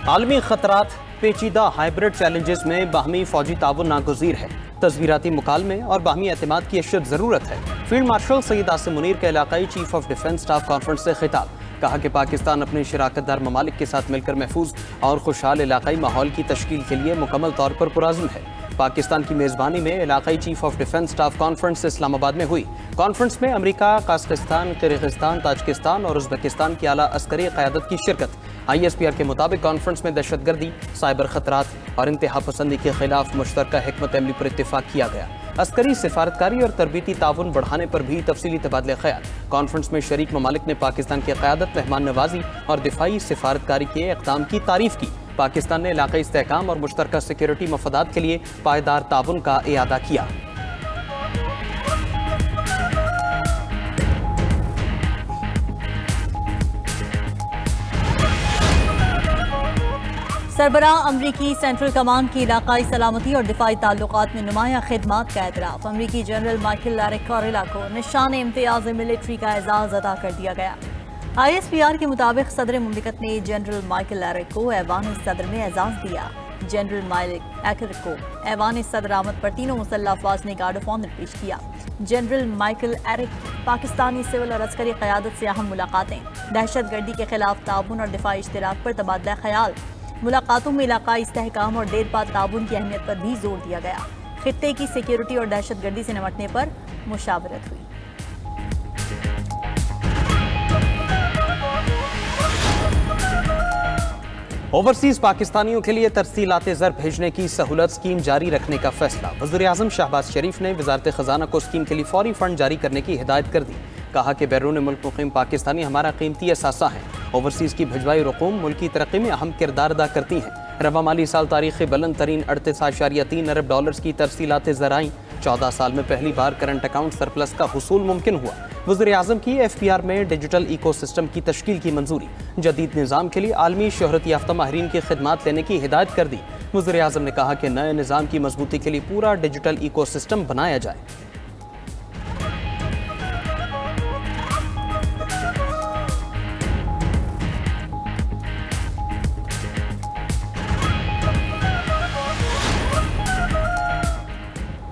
आलमी खतरात पेचीदा hybrid challenges में बाहमी फौजी ताउन नागुज़ीर है। तस्वीराती मुकालमे और बाहमी एतमाद की अशद ज़रूरत है। फील्ड मार्शल सईद आसिम मुनीर का इलाकाई chief of defence staff conference से खिताब। कहा कि पाकिस्तान अपने शराकतदार ममालिक के साथ मिलकर महफूज और खुशहाल इलाकाई माहौल की तश्कील के लिए मुकम्मल तौर पर पुराज़्म है। पाकिस्तान की मेज़बानी में इलाकाई chief of defence staff conference Islamabad में हुई। कॉन्फ्रेंस में अमरीका, काज़ाकिस्तान, किर्गिस्तान, ताजिकिस्तान और उज़्बेकिस्तान की आला अस्करी क़यादत की शिरकत। ISPR के मुताबिक कॉन्फ्रेंस में दहशतगर्दी, साइबर खतरात और इंतहा पसंदी के खिलाफ मुश्तरका हिकमत अमली पर इत्तेफाक किया गया। अस्करी सिफारतकारी और तरबीती ताउन बढ़ाने पर भी तफसीली तबादले ख्याल। कॉन्फ्रेंस में शरीक ममालिक ने पाकिस्तान की क़यादत, मेहमान नवाजी और दिफाई सिफारतकारी के इक़दाम की तारीफ की। पाकिस्तान ने इलाक़ाई इस्तेहकाम और मुश्तरका सिक्योरिटी मफादात के लिए पायदार ताउन का इयादा किया। सरबराह अमरीकी सेंट्रल कमांड की इलाकाई सलामती और दिफाई ताल्लुकात में नुमाया खिदमात का एतराफ़। अमरीकी जनरल माइकल लैरिक कॉरेला को निशान इम्तियाज़ मिलिट्री का एजाज़ अदा कर दिया गया। ISPR के मुताबिक सदर मुमलिकत ने जनरल माइकल लैरिक को ऐवान सदर में एजाज़ दिया। जनरल माइकल लैरिक को ऐवान सदर आमद पर तीनों मुसल्लह अफवाज ने गार्ड ऑफ ऑनर पेश किया। जनरल माइकल लैरिक पाकिस्तानी सिविल और अस्करी क़यादत से अहम मुलाकातें, दहशतगर्दी के खिलाफ ताउन और दिफाई इश्तिराक पर तबादला ख्याल। मुलाकातों में इलाकाई इस्तेहकाम और देरपा ताउन की अहमियत पर भी जोर दिया गया। खित्ते की सिक्योरिटी और दहशतगर्दी से निपटने पर मुशावरत हुई। ओवरसीज पाकिस्तानियों के लिए तरसीलात ज़र भेजने की सहूलत स्कीम जारी रखने का फैसला। वज़ीर-ए-आज़म शहबाज शरीफ ने वज़ारत ख़जाना को स्कीम के लिए फौरी फंड जारी करने की हिदायत कर दी। कहा कि बैरून मुल्क मुक़ीम पाकिस्तानी हमारा कीमती असासा है। ओवरसीज़ की भिजवाई रकूम मुल्क की तरक्की में अहम किरदार अदा करती हैं। रवा माली साल तारीख़ी बुलंद तरीन 38.3 अरब डॉलर्स की तरसीलात ज़राई। 14 साल में पहली बार करंट अकाउंट सरप्लस का हुसूल मुमकिन हुआ। वज़ीर-ए-आज़म की FPR में डिजिटल इको सिस्टम की तश्कील की मंजूरी। जदीद निज़ाम के लिए आलमी शोहरत याफ्ता माहिरीन की खिदमात लेने की हिदायत कर दी। वज़ीर-ए-आज़म ने कहा कि नए निज़ाम की मजबूती के लिए पूरा डिजिटल इको सिस्टम बनाया जाए।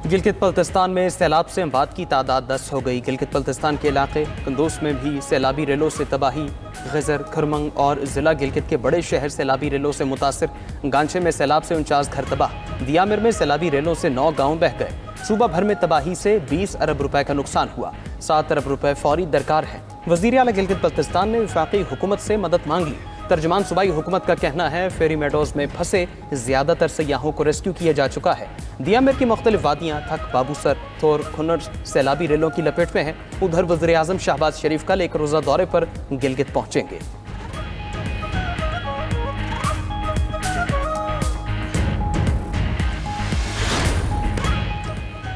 गिलगित बल्तिस्तान में सैलाब से अमवात की तादाद 10 हो गई। गिलगित बल्तिस्तान के इलाके कंदूस में भी सैलाबी रेलों से तबाही। गजर, खरमंग और ज़िला गिलगित के बड़े शहर सैलाबी रेलों से मुतासर। गांचे में सैलाब से 49 घर तबाह। दियामिर में सैलाबी रेलों से 9 गाँव बह गए। सूबा भर में तबाही से 20 अरब रुपए का नुकसान हुआ। 7 अरब रुपए फौरी दरकार है। वज़ीर आला गिलगित बल्तिस्तान ने वफाकी हुकूमत से मदद मांग ली। तर्जमान सूबाई हुकूमत का कहना है फेरी मेडोज में फंसे ज़्यादातर सयाहों को रेस्क्यू किया जा चुका है। दियामिर की मुख्तलिफ वादियाँ थक, बाबूसर, थोर, खुन्नर सैलाबी रेलों की लपेट में है। उधर वज़ीर-ए-आज़म शहबाज शरीफ कल एक रोज़ा दौरे पर गिलगित पहुँचेंगे।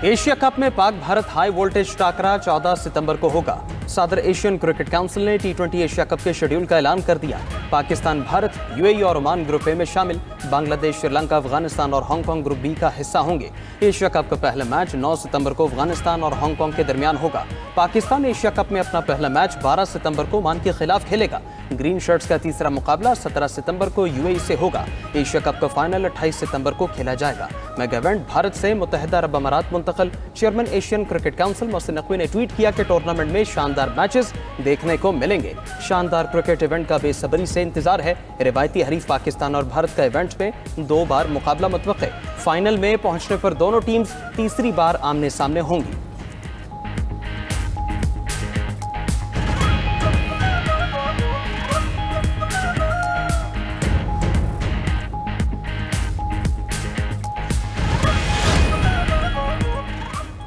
एशिया कप में पाक भारत हाई वोल्टेज टाकरा 14 सितंबर को होगा। सदर एशियन क्रिकेट काउंसिल ने T20 एशिया कप के शेड्यूल का ऐलान कर दिया। पाकिस्तान, भारत, UAE और ओमान ग्रुप ए में शामिल। बांग्लादेश, श्रीलंका, अफगानिस्तान और हांगकांग ग्रुप बी का हिस्सा होंगे। एशिया कप का पहला मैच 9 सितंबर को अफगानिस्तान और हांगकांग के दरमियान होगा। पाकिस्तान एशिया कप में अपना पहला मैच 12 सितंबर को ओमान के खिलाफ खेलेगा। ग्रीन शर्ट्स का तीसरा मुकाबला 17 सितंबर को UAE से होगा। एशिया कप का फाइनल 28 सितंबर को खेला जाएगा। मेगा इवेंट भारत से मुत्तहिदा अरब अमारात मुंतकिल। Chairman Asian cricket council Mohsin Naqvi ने ट्वीट किया कि टूर्नामेंट में शानदार मैचेस देखने को मिलेंगे। शानदार क्रिकेट इवेंट का बेसब्री से इंतजार है। रिवायती हरीफ पाकिस्तान और भारत का इवेंट में 2 बार मुकाबला मुतवक्के। फाइनल में पहुंचने पर दोनों टीम्स तीसरी बार आमने सामने होंगी।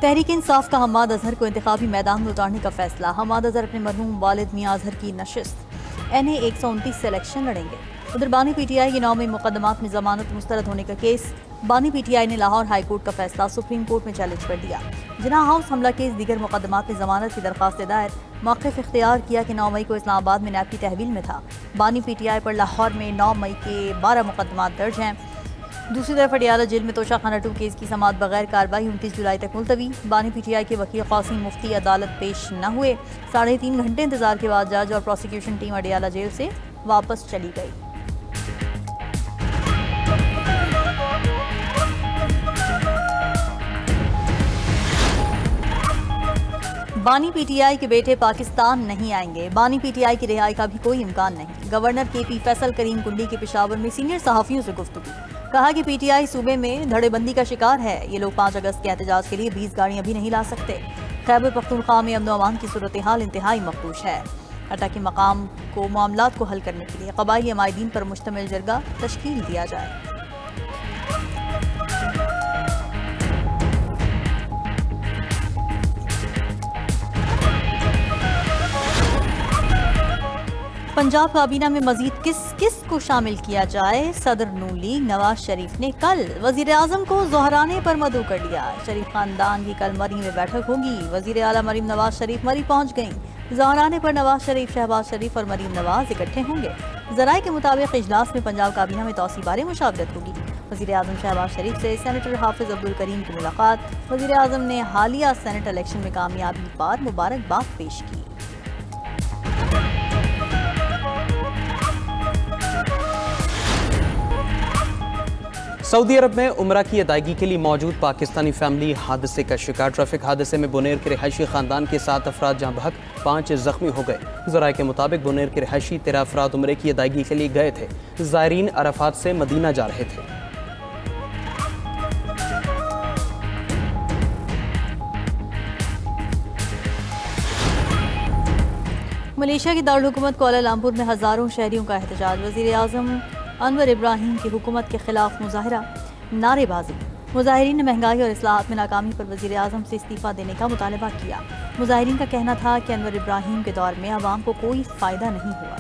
तहरीक इंसाफ का हम्माद अजहर को इंतखाबी मैदान में उतारने का फैसला। हम्माद अजहर अपने मरहूम वालिद मियां अजहर की नशिस्त NA 129 से इलेक्शन लड़ेंगे। उधर बानी PTI के 9 में मुकदमात में जमानत मुस्तरद होने का केस। बानी PTI ने लाहौर हाई कोर्ट का फैसला सुप्रीम कोर्ट में चैलेंज कर दिया। जिना हाउस हमला केस दीगर मुकदमात में जमानत की दरखास्त दायर। मौक़िफ़ इख्तियार किया कि 9 मई को इस्लामाबाद में नैब की तहवील में था। बानी PTI पर लाहौर में 9 मई के 12 मुकदमात दर्ज हैं। दूसरी तरफ अडियाला जेल में तोशा खाना 2 केस की समाअत बगैर कार्रवाई 29 जुलाई तक मुलतवी। बानी PTI के वकील कासिम मुफ्ती अदालत पेश न हुए। 3.5 घंटे इंतजार के बाद जज और प्रोसिक्यूशन टीम अडियाला जेल से वापस चली गई। बानी पीटीआई के बेटे पाकिस्तान नहीं आएंगे। बानी पीटीआई की रिहाई का भी कोई इम्कान नहीं। गवर्नर केपी फैसल करीम कुंडी के पेशावर में सीनियर सहाफियों से गुफ्तगू। कहा कि पीटीआई सूबे में धड़ेबंदी का शिकार है। ये लोग 5 अगस्त के एहतजाज के लिए 20 गाड़ियां भी नहीं ला सकते। खैबर पख्तूनख्वा में अमन अमान की सूरत हाल इंतहाई मखदूश है। हटा के मकाम को मामलात को हल करने के लिए कबायली अमायदीन पर मुश्तमिल जरगा तश्कील दिया जाए। पंजाब काबीना में मजीद किस किस को शामिल किया जाए। सदर नून लीग नवाज शरीफ ने कल वजीर आजम को जोहराने पर मदऊ कर लिया। शरीफ खानदान की कल मरी में बैठक होगी। वजीर आला मरीम नवाज शरीफ मरी पहुंच गईं। जोहराने पर नवाज शरीफ, शहबाज शरीफ और मरीम नवाज इकट्ठे होंगे। जराये के मुताबिक इजलास में पंजाब काबीना में तौसी बारे मुशावरत होगी। वजीर आजम शहबाज शरीफ से सेनेटर हाफिज अब्दुल करीम की मुलाकात। वजीर आजम ने हालिया सेनेट इलेक्शन में कामयाबी पर मुबारकबाद पेश की। सऊदी अरब में उम्रा की अदायगी के लिए मौजूद पाकिस्तानी फैमिली हादसे का शिकार। ट्रैफिक हादसे में बुनेर के रिहायशी खानदान के 7 अफराद जहाँ बहक 5 जख्मी हो गए। ज़राए के मुताबिक बुनेर के रिहायशी 13 अफराद उम्रे की अदायगी के लिए गए थे। ज़ायरीन अरफात से मदीना जा रहे थे। मलेशिया की दारुल-हुकूमत कुआलालंपुर में हज़ारों शहरियों का एहतजाज। वज़ीर आज़म अनवर इब्राहिम की हुकूमत के खिलाफ मुजाहरा, नारेबाजी। मुजाहिरीन ने महंगाई और इस्लाहात में नाकामी पर वज़ीर आज़म से इस्तीफ़ा देने का मुतालबा किया। मुजाहिरीन का कहना था कि अनवर इब्राहिम के दौर में आवाम को कोई फ़ायदा नहीं हुआ।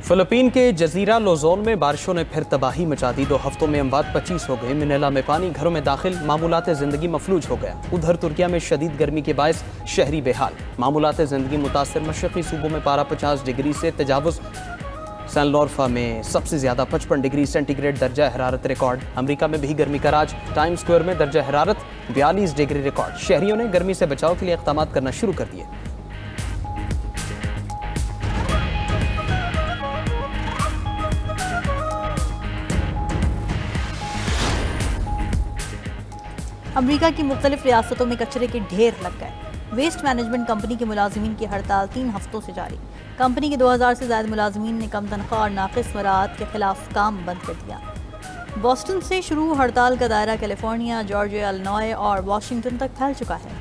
फिलिपीन के जजीरा लोजोन में बारिशों ने फिर तबाही मचा दी। 2 हफ्तों में अमवात 25 हो गए। मिनेला में पानी घरों में दाखिल, मामूलात ज़िंदगी मफलूज हो गया। उधर तुर्किया में शदीद गर्मी के बायस शहरी बेहाल, मामूलात ज़िंदगी मुतासर। मशरक़ी सूबों में पारा 50 डिग्री से तजावुज़। सैन लोरफा में सबसे ज़्यादा 55 डिग्री सेंटीग्रेड दर्जा हरारत रिकॉर्ड। अमरीका में भी गर्मी का राज। टाइम स्क्वायर में दर्जा हरारत 42 डिग्री रिकॉर्ड। शहरियों ने गर्मी से बचाव के लिए इक़दाम करना शुरू कर दिए। अमरीका की मुख्तलिफ रियासतों में कचरे के ढेर लग गए। वेस्ट मैनेजमेंट कंपनी के मुलाजिमीन की हड़ताल 3 हफ्तों से जारी। कंपनी के 2000 से ज़्यादा मुलाजिमीन ने कम तनख्वाह और नाक़िस मराहत के खिलाफ काम बंद कर दिया। बोस्टन से शुरू हड़ताल का दायरा कैलिफोर्निया, जॉर्जिया, इलिनॉय और वाशिंगटन तक फैल चुका है।